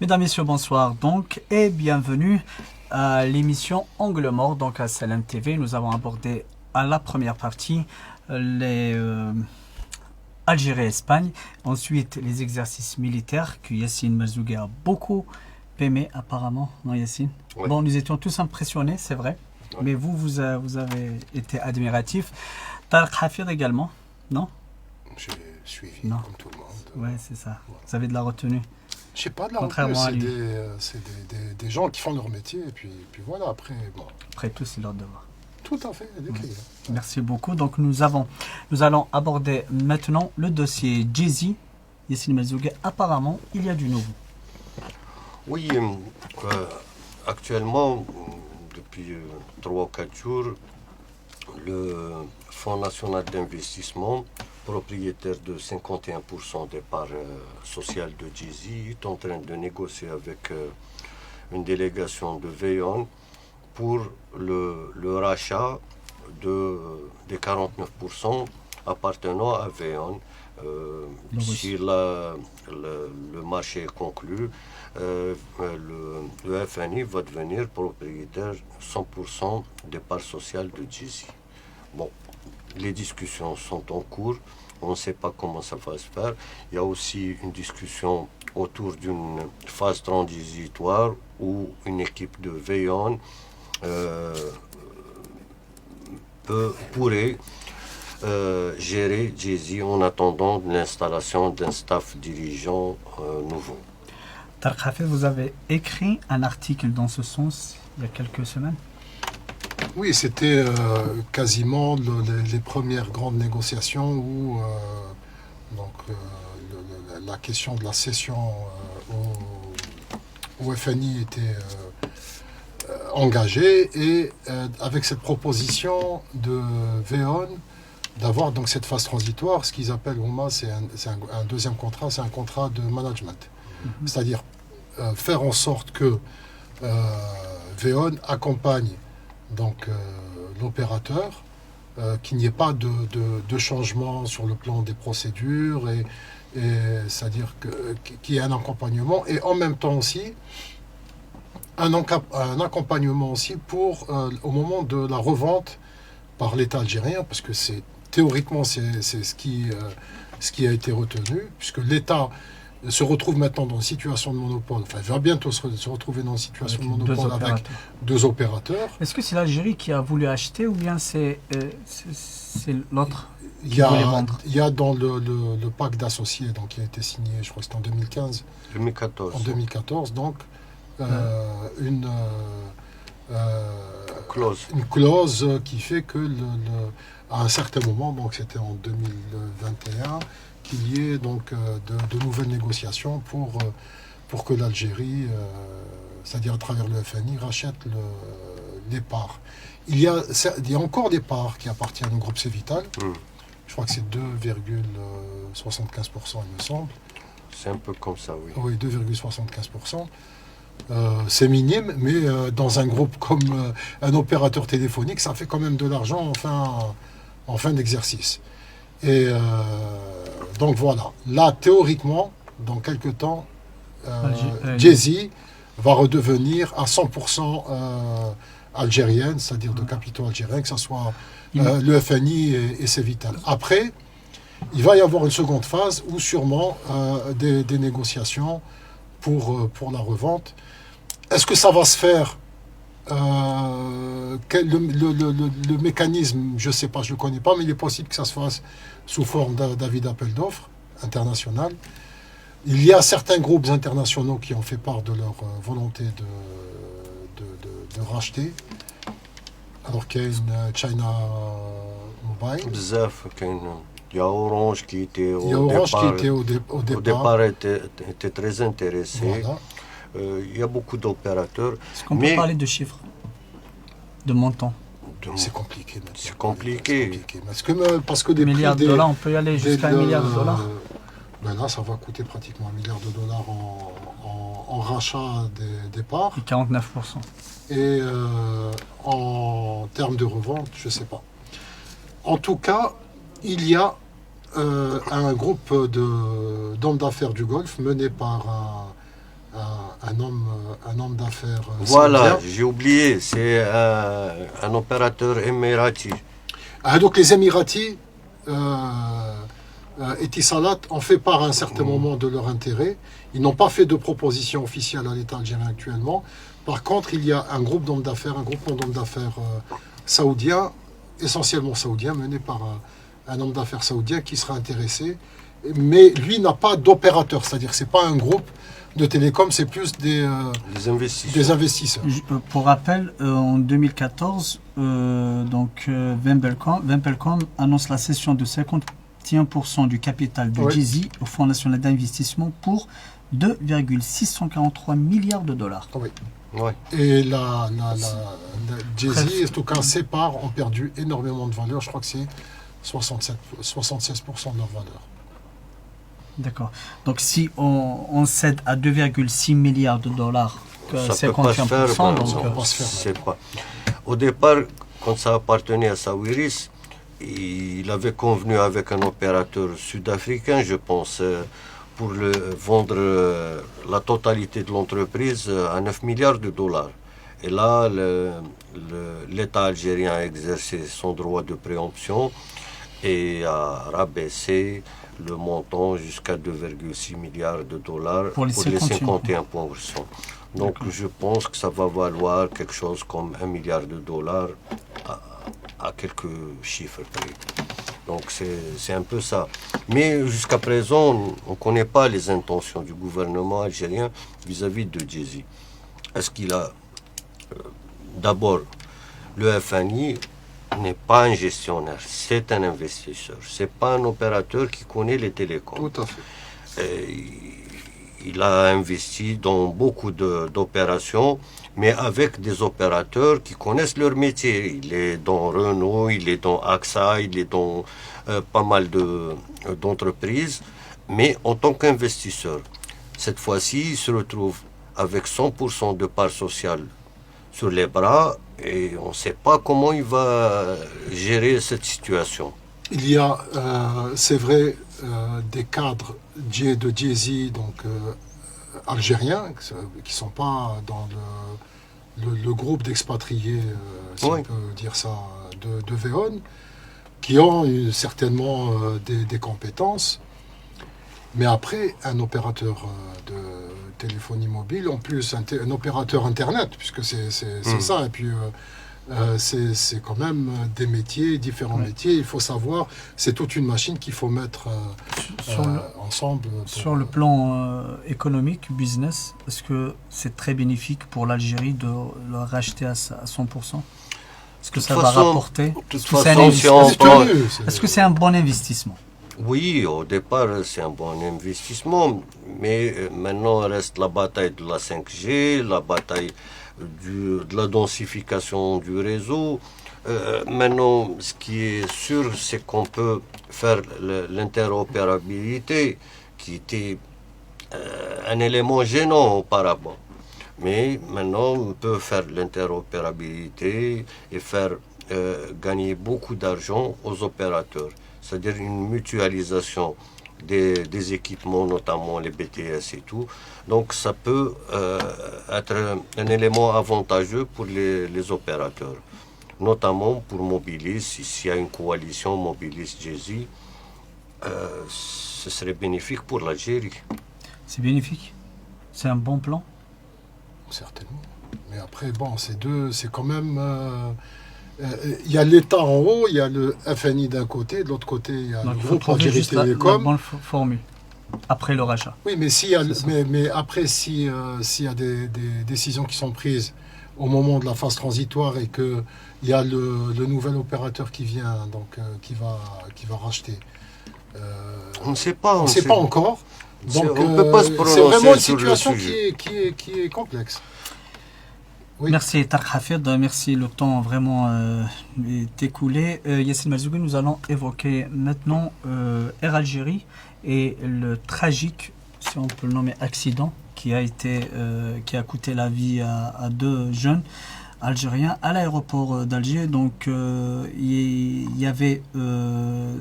Mesdames, Messieurs, bonsoir donc et bienvenue à l'émission Angle Mort donc à Salam TV. Nous avons abordé à la première partie les Algérie et Espagne, ensuite les exercices militaires que Yassine Mazougué a beaucoup aimé apparemment, non Yassine? Ouais. Bon, nous étions tous impressionnés, c'est vrai, Ouais. mais vous avez été admiratif. Tarek Hafir également, non? J'ai suivi Non. comme tout le monde. Ouais, c'est ça. Vous avez de la retenue. Je sais pas de la Contrairement à retenue, lui. c'est des gens qui font leur métier et puis voilà, après, bon, Après tout, c'est leur devoir. tout à fait décrit. Merci beaucoup. Donc nous allons aborder maintenant le dossier Jay-Z. Yassine Mazougué, apparemment, il y a du nouveau. Oui, actuellement, depuis 3 ou 4 jours, le Fonds national d'investissement, propriétaire de 51% des parts sociales de Jay-Z, est en train de négocier avec une délégation de Veillon pour le rachat des 49% appartenant à Veillon. Si le marché est conclu, le FNI va devenir propriétaire 100% des parts sociales de Jay-Z. Bon, les discussions sont en cours, on ne sait pas comment ça va se faire. Il y a aussi une discussion autour d'une phase transitoire où une équipe de Veillon pourrait gérer Jay-Z en attendant l'installation d'un staff dirigeant nouveau. Tarek Hafez, vous avez écrit un article dans ce sens il y a quelques semaines. Oui, c'était quasiment les premières grandes négociations où la question de la cession au FNI était engagée et avec cette proposition de Veon d'avoir donc cette phase transitoire, ce qu'ils appellent Ouma, c'est un deuxième contrat, c'est un contrat de management. C'est-à-dire faire en sorte que Veon accompagne donc l'opérateur, qu'il n'y ait pas de changement sur le plan des procédures, et c'est-à-dire qu'il y ait un accompagnement, et en même temps aussi un accompagnement aussi pour au moment de la revente par l'État algérien, parce que théoriquement c'est ce qui a été retenu, puisque l'État se retrouve maintenant dans une situation de monopole, enfin va bientôt se retrouver dans une situation de monopole avec deux opérateurs. Est-ce que c'est l'Algérie qui a voulu acheter ou bien c'est l'autre Il qui voulait vendre? Il y a dans le pacte d'associés donc, qui a été signé, je crois que c'était en 2015. 2014. En 2014, donc, une clause qui fait que à un certain moment, donc c'était en 2021, qu'il y ait donc de nouvelles négociations pour que l'Algérie, c'est-à-dire à travers le FNI, rachète les parts. Il y a encore des parts qui appartiennent au groupe Cévital. Je crois que c'est 2,75%, il me semble. C'est un peu comme ça, oui. Oui, 2,75%. C'est minime, mais dans un groupe comme un opérateur téléphonique, ça fait quand même de l'argent en fin d'exercice. Et donc voilà. Là, théoriquement, dans quelques temps, Jay-Z va redevenir à 100% algérienne, c'est-à-dire de capitaux algériens, que ce soit le FNI et Cévital. Après, il va y avoir une seconde phase où sûrement des négociations pour la revente. Est-ce que ça va se faire le mécanisme, je ne sais pas, je ne le connais pas, mais il est possible que ça se fasse sous forme d'avis d'appel d'offres international. Il y a certains groupes internationaux qui ont fait part de leur volonté de racheter, alors qu'il y a une China Mobile. Il y a Orange qui était au départ était très intéressé. Voilà. Il y a beaucoup d'opérateurs. Est-ce qu'on peut parler de chiffres, de montants? C'est compliqué. C'est compliqué. Parce que des milliards de dollars, on peut y aller jusqu'à 1 milliard de dollars. Ben là, ça va coûter pratiquement 1 milliard de dollars en rachat des parts. Et 49%. Et en termes de revente, je ne sais pas. En tout cas, il y a un groupe d'hommes d'affaires du Golfe mené par un homme d'affaires Voilà, saoudien. j'ai oublié, c'est un opérateur émirati. Donc les Émiratis, Etisalat ont fait part à un certain moment de leur intérêt. Ils n'ont pas fait de proposition officielle à l'État algérien actuellement. Par contre, il y a un groupement d'hommes d'affaires saoudiens, essentiellement saoudiens, mené par un homme d'affaires saoudien qui sera intéressé. Mais lui n'a pas d'opérateur, c'est-à-dire que ce n'est pas un groupe de télécom, c'est plus des investisseurs. Pour rappel, en 2014, Wimpelcom annonce la cession de 51% du capital de Djezzy au Fonds national d'investissement pour 2,643 milliards de dollars. Oui. Ouais. Et Djezzy, en tout cas, ses parts ont perdu énormément de valeur. Je crois que c'est 76% de leur valeur. D'accord. Donc si on cède à 2,6 milliards de dollars, ça peut pas se faire. C'est pas. Au départ, quand ça appartenait à Sawiris, il avait convenu avec un opérateur sud-africain, je pense, pour vendre la totalité de l'entreprise à 9 milliards de dollars. Et là, l'État algérien a exercé son droit de préemption et a rabaissé le montant jusqu'à 2,6 milliards de dollars pour les 51%. Donc je pense que ça va valoir quelque chose comme 1 milliard de dollars à quelques chiffres près. Donc c'est un peu ça. Mais jusqu'à présent, on ne connaît pas les intentions du gouvernement algérien vis-à-vis de Djezzy. Est-ce qu'il a... D'abord, le FNI n'est pas un gestionnaire, c'est un investisseur. Ce n'est pas un opérateur qui connaît les télécoms. Tout à fait. Il a investi dans beaucoup d'opérations, mais avec des opérateurs qui connaissent leur métier. Il est dans Renault, il est dans AXA, il est dans pas mal d'entreprises, mais en tant qu'investisseur. Cette fois-ci, il se retrouve avec 100% de part sociale sur les bras et on ne sait pas comment il va gérer cette situation. Il y a, c'est vrai, des cadres de Djezzy, donc algériens, qui ne sont pas dans le groupe d'expatriés, si on peut dire ça, de VEON, qui ont certainement des compétences. Mais après, un opérateur de téléphonie mobile, en plus un opérateur Internet, puisque c'est ça, et puis c'est quand même des métiers, différents métiers, il faut savoir, c'est toute une machine qu'il faut mettre ensemble. Sur le plan économique, business, est-ce que c'est très bénéfique pour l'Algérie de le racheter à 100%? Est-ce que ça va rapporter? Est-ce que c'est un bon investissement? Oui, au départ, c'est un bon investissement, mais maintenant reste la bataille de la 5G, la bataille de la densification du réseau. Maintenant, ce qui est sûr, c'est qu'on peut faire l'interopérabilité, qui était un élément gênant auparavant. Mais maintenant, on peut faire l'interopérabilité et faire gagner beaucoup d'argent aux opérateurs. C'est-à-dire une mutualisation des équipements, notamment les BTS et tout. Donc ça peut être un élément avantageux pour les opérateurs, notamment pour Mobilis. S'il y a une coalition Mobilis-Djezzy, ce serait bénéfique pour l'Algérie. C'est bénéfique? C'est un bon plan? Certainement. Mais après, bon, c'est quand même... il y a l'État en haut, il y a le FNI d'un côté, de l'autre côté, il y a le groupe Algérie Télécom. La bonne formule, après le rachat. Oui, mais, mais après, s'il y a des décisions qui sont prises au moment de la phase transitoire et qu'il y a le nouvel opérateur qui vient, donc qui va racheter, on ne sait pas. On ne sait pas encore. Donc, on ne peut pas se prononcer. C'est vraiment une situation qui est complexe. Oui. Merci Tark Hafid, merci, le temps vraiment est écoulé. Yassine Marzouki, nous allons évoquer maintenant Air Algérie et le tragique, si on peut le nommer, accident qui a coûté la vie à deux jeunes algériens à l'aéroport d'Alger. Donc il y avait,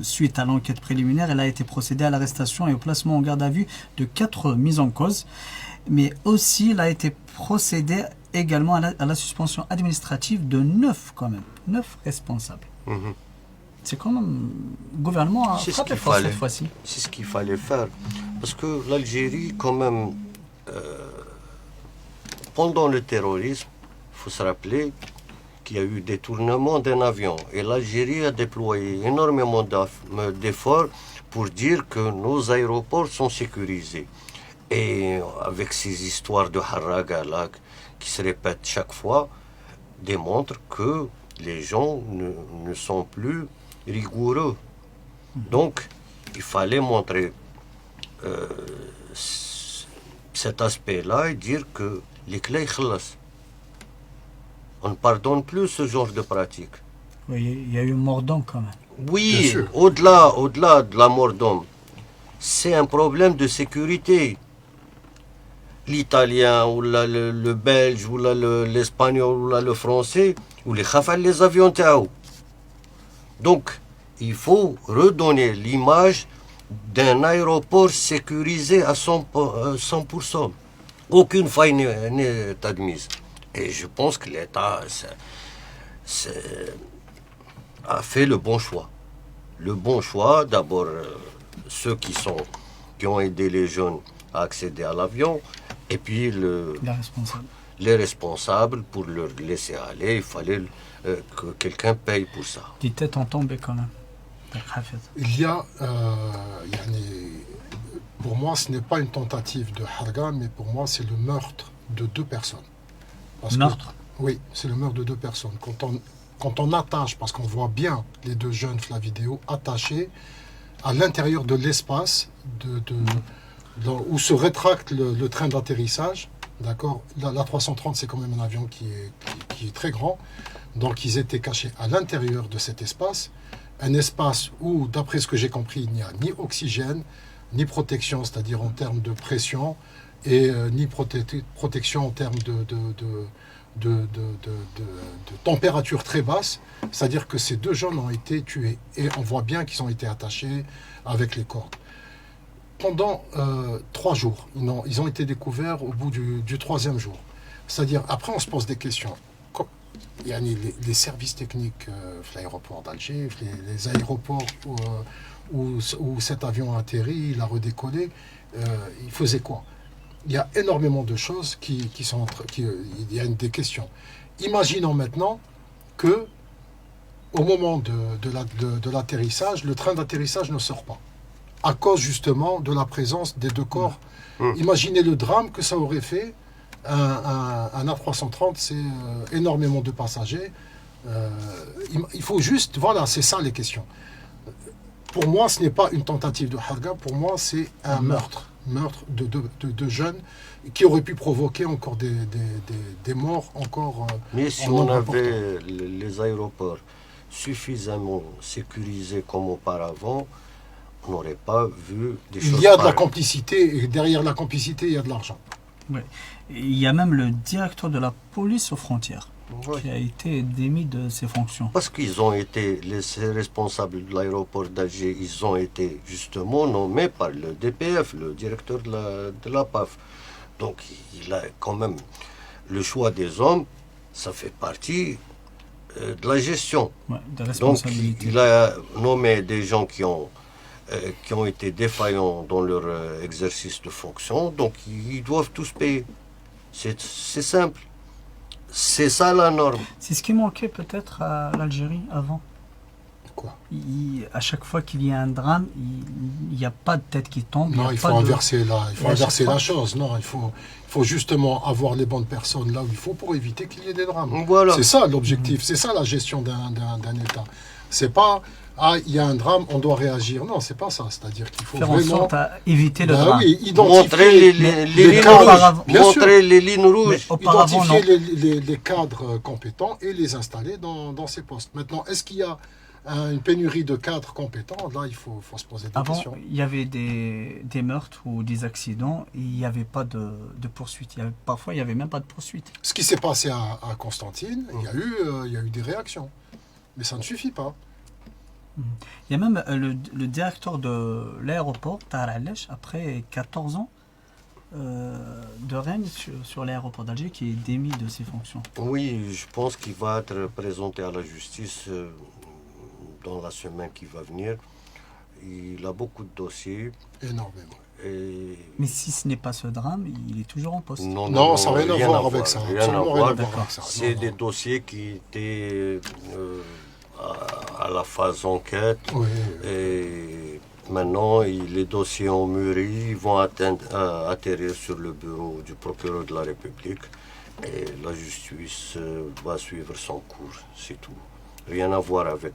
suite à l'enquête préliminaire, elle a été procédée à l'arrestation et au placement en garde à vue de 4 mises en cause. Mais aussi, il a été procédé également à la suspension administrative de 9 quand même. 9 responsables. Mhm. C'est quand même... Le gouvernement a C'est ce frappé qu'il fort fallait. cette fois-ci. C'est ce qu'il fallait faire. Parce que l'Algérie, quand même, pendant le terrorisme, il faut se rappeler qu'il y a eu détournement d'un avion. Et l'Algérie a déployé énormément d'efforts pour dire que nos aéroports sont sécurisés. Et avec ces histoires de Harraga là, qui se répètent chaque fois, démontrent que les gens ne sont plus rigoureux. Donc, il fallait montrer cet aspect-là et dire que les clés khlas. On ne pardonne plus ce genre de pratique. Oui, il y a eu mort d'homme quand même. Bien Oui, sûr. au-delà de la mort d'homme, c'est un problème de sécurité. L'italien, ou là, le belge, ou là, l'espagnol, ou là, le français, ou les khafal les avions taou. Donc, il faut redonner l'image d'un aéroport sécurisé à 100%. Aucune faille n'est admise. Et je pense que l'État a fait le bon choix. Le bon choix, d'abord, ceux qui ont aidé les jeunes à accéder à l'avion, et puis Les responsables. les responsables pour leur laisser aller, il fallait que quelqu'un paye pour ça. Des têtes ont tombé quand même. Il y a, pour moi, ce n'est pas une tentative de harga, mais pour moi, c'est le meurtre de 2 personnes. Meurtre. Oui, c'est le meurtre de 2 personnes. Quand on attache, parce qu'on voit bien les 2 jeunes, la vidéo, attachés à l'intérieur de l'espace où se rétracte le train d'atterrissage, d'accord. La 330, c'est quand même un avion qui est très grand, donc ils étaient cachés à l'intérieur de cet espace, un espace où, d'après ce que j'ai compris, il n'y a ni oxygène, ni protection, c'est-à-dire en termes de pression, et ni protection en termes de température très basse, c'est-à-dire que ces 2 jeunes ont été tués, et on voit bien qu'ils ont été attachés avec les cordes. Pendant 3 jours, ils ont été découverts au bout du 3e jour. C'est-à-dire, après on se pose des questions. Il y a les services techniques l'aéroport d'Alger, les aéroports où cet avion a atterri, il a redécollé, il faisait quoi? Il y a énormément de choses il y a des questions. Imaginons maintenant que au moment de l'atterrissage, le train d'atterrissage ne sort pas, à cause justement de la présence des 2 corps. Imaginez le drame que ça aurait fait. Un A330, c'est énormément de passagers. Il faut juste, voilà, c'est ça les questions. Pour moi, ce n'est pas une tentative de harga, pour moi, c'est un meurtre de jeunes qui aurait pu provoquer encore des morts encore. Mais si on avait les aéroports suffisamment sécurisés comme auparavant, on n'aurait pas vu des choses. Il y a de la complicité, et derrière la complicité, il y a de l'argent. Oui. Il y a même le directeur de la police aux frontières Ouais. qui a été démis de ses fonctions. Parce qu'ils ont été, ces responsables de l'aéroport d'Alger, ils ont été justement nommés par le DPF, le directeur de la PAF. Donc il a quand même le choix des hommes, ça fait partie de la gestion. Ouais, de Donc responsabilité. il a nommé des gens qui ont été défaillants dans leur exercice de fonction, donc ils doivent tous payer. C'est simple. C'est ça la norme. C'est ce qui manquait peut-être à l'Algérie avant. Quoi? À chaque fois qu'il y a un drame, il n'y a pas de tête qui tombe. Non, il faut inverser la chose. Non, il faut justement avoir les bonnes personnes là où il faut pour éviter qu'il y ait des drames. Voilà. C'est ça l'objectif, c'est ça la gestion d'un État. C'est pas, il y a un drame, on doit réagir. Non, c'est pas ça. C'est-à-dire qu'il faut faire en vraiment sorte à éviter le Ben drame. oui, Montrer identifier les lignes cadres, rouges. bien sûr. Montrer les lignes rouges. Auparavant, identifier non. les cadres compétents et les installer dans ces postes. Maintenant, est-ce qu'il y a une pénurie de cadres compétents? Là, il faut se poser des Avant, questions. il y avait des meurtres ou des accidents, il n'y avait pas de poursuite. Parfois, il n'y avait même pas de poursuite. Ce qui s'est passé à Constantine, il y a eu des réactions. Mais ça ne suffit pas. Il y a même le directeur de l'aéroport, Tahar Alesh, après 14 ans, de Rennes sur l'aéroport d'Alger qui est démis de ses fonctions. Oui, je pense qu'il va être présenté à la justice dans la semaine qui va venir. Il a beaucoup de dossiers. Énormément. Mais si ce n'est pas ce drame, il est toujours en poste. Non, ça n'a rien à voir avec ça. Absolument rien à voir avec ça. C'est des dossiers qui étaient à la phase enquête. Oui. Et maintenant, les dossiers ont mûri, ils vont atterrir sur le bureau du procureur de la République. Et la justice va suivre son cours, c'est tout. Rien à voir avec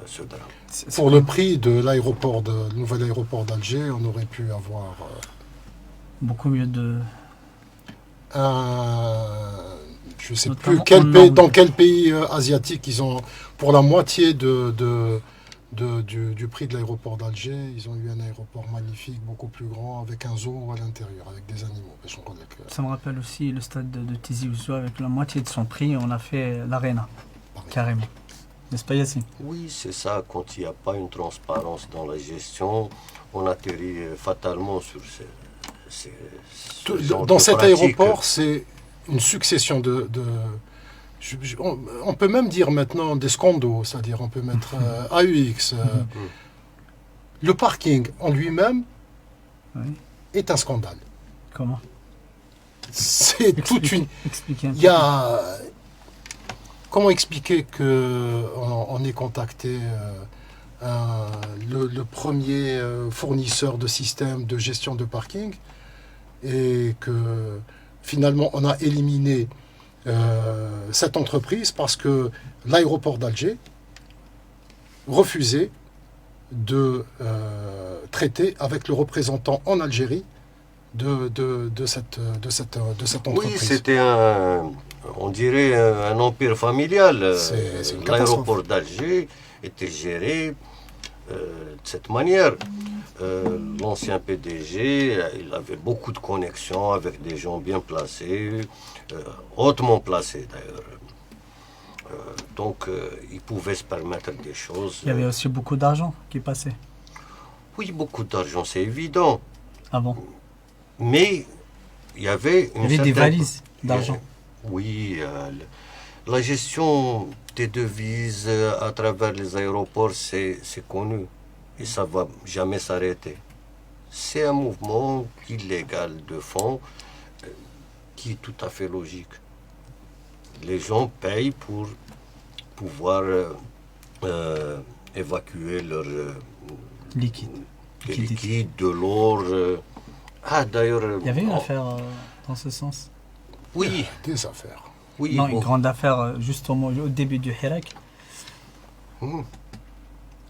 ce drame. Pour le prix de l'aéroport, le nouvel aéroport d'Alger, on aurait pu avoir beaucoup mieux de... je ne sais Notamment plus dans quel pays asiatique ils ont, pour la moitié du prix de l'aéroport d'Alger, ils ont eu un aéroport magnifique, beaucoup plus grand, avec un zoo à l'intérieur, avec des animaux. Ça me rappelle aussi le stade de Tizi Ouzou, avec la moitié de son prix, on a fait l'Arena, carrément. N'est-ce pas, Yassine? Oui, c'est ça. Quand il n'y a pas une transparence dans la gestion, on atterrit fatalement sur dans cet aéroport, c'est une succession on peut même dire maintenant des scondos, c'est-à-dire on peut mettre AUX. Le parking en lui-même est un scandale. Comment? C'est toute une... Expliquez un peu. Il y a... Comment expliquer qu'on ait contacté le premier fournisseur de système de gestion de parking et que finalement on a éliminé cette entreprise parce que l'aéroport d'Alger refusait de traiter avec le représentant en Algérie de cette entreprise. Oui, c'était on dirait un empire familial. L'aéroport d'Alger était géré de cette manière. L'ancien PDG, il avait beaucoup de connexions avec des gens bien placés, hautement placés d'ailleurs. Donc, il pouvait se permettre des choses. Il y avait aussi beaucoup d'argent qui passait. Oui, beaucoup d'argent, c'est évident. Ah bon? Mais il y avait des valises d'argent. Oui, la gestion des devises à travers les aéroports, c'est connu et ça ne va jamais s'arrêter. C'est un mouvement illégal de fonds qui est tout à fait logique. Les gens payent pour pouvoir évacuer leur liquide, de l'or. D'ailleurs... Il y avait une affaire dans ce sens. Oui. Des affaires. Oui, non, une grande affaire juste au début du Hirak.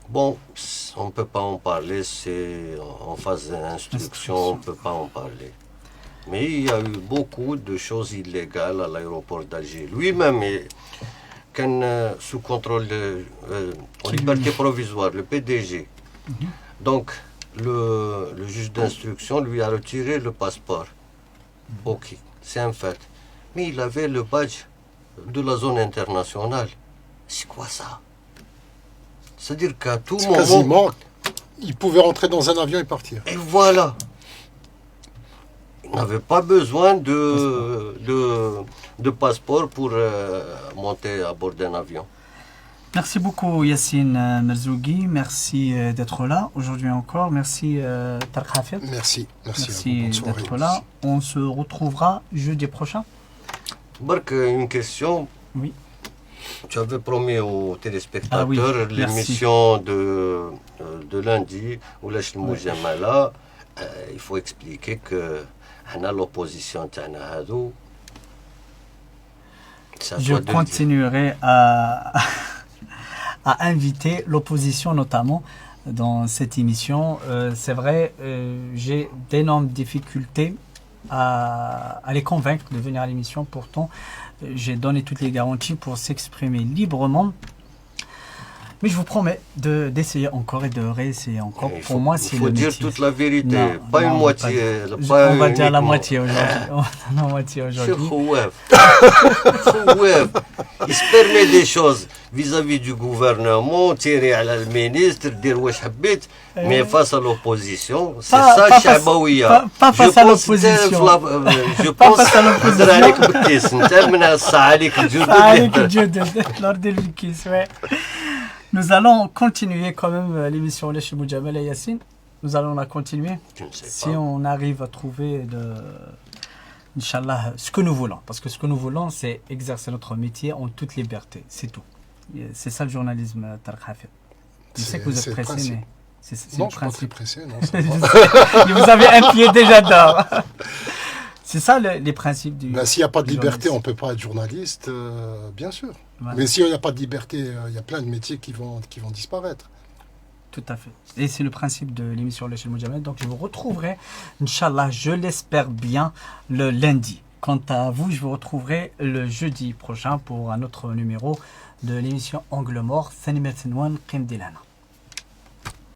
Bon, on ne peut pas en parler, c'est en phase d'instruction, on ne peut pas en parler. Mais il y a eu beaucoup de choses illégales à l'aéroport d'Alger. Lui-même, sous contrôle en liberté provisoire, le PDG. Donc, le juge d'instruction lui a retiré le passeport. Ok, c'est un fait. Mais il avait le badge de la zone internationale. C'est quoi ça? C'est-à-dire qu'à tout moment... Quasiment, il pouvait rentrer dans un avion et partir. Et voilà. Il n'avait pas besoin de passeport pour monter à bord d'un avion. Merci beaucoup Yassine Merzougui, merci d'être là aujourd'hui encore, merci Tarek Hafid. Merci d'être là. On se retrouvera jeudi prochain. Bark, une question. Oui. Tu avais promis aux téléspectateurs l'émission de lundi, où il faut expliquer que l'opposition je continuerai à inviter l'opposition notamment dans cette émission. C'est vrai, j'ai d'énormes difficultés à les convaincre de venir à l'émission. Pourtant, j'ai donné toutes les garanties pour s'exprimer librement. Mais je vous promets d'essayer encore et de réessayer encore. Pour moi, c'est le métier. Il faut dire toute la vérité, pas une moitié. On va dire la moitié aujourd'hui. Il se permet des choses. vis-à-vis du gouvernement, tirer à le ministre, dire ouais habite, mais face à l'opposition, c'est ça Chabaouia. Pas face à l'opposition. Je Pas pense face à l'opposition. عليك بالكيس انت من عليك الجدد. Nous allons continuer quand même l'émission Les Chibou Djamel et Yassine. Nous allons la continuer Je ne sais si pas. on arrive à trouver Inch'Allah, ce que nous voulons. Parce que ce que nous voulons, c'est exercer notre métier en toute liberté. C'est tout. C'est ça le journalisme, Tarek Hafid. Je sais que vous êtes pressé, mais c'est Non, le je suis pas très principe. pressé. Non, ça va. Vous avez un pied déjà dedans. C'est ça les principes du. Ben, s'il n'y a pas de du liberté, on journalisme. ne peut pas être journaliste, bien sûr. Voilà. Mais s'il n'y a pas de liberté, il y a plein de métiers qui vont disparaître. Tout à fait. Et c'est le principe de l'émission Le Chil Moudjamel. Donc je vous retrouverai, Inch'Allah, je l'espère bien, le lundi. Quant à vous, je vous retrouverai le jeudi prochain pour un autre numéro de l'émission Angle Mort. Thani Mertenouan, Qim Dilana.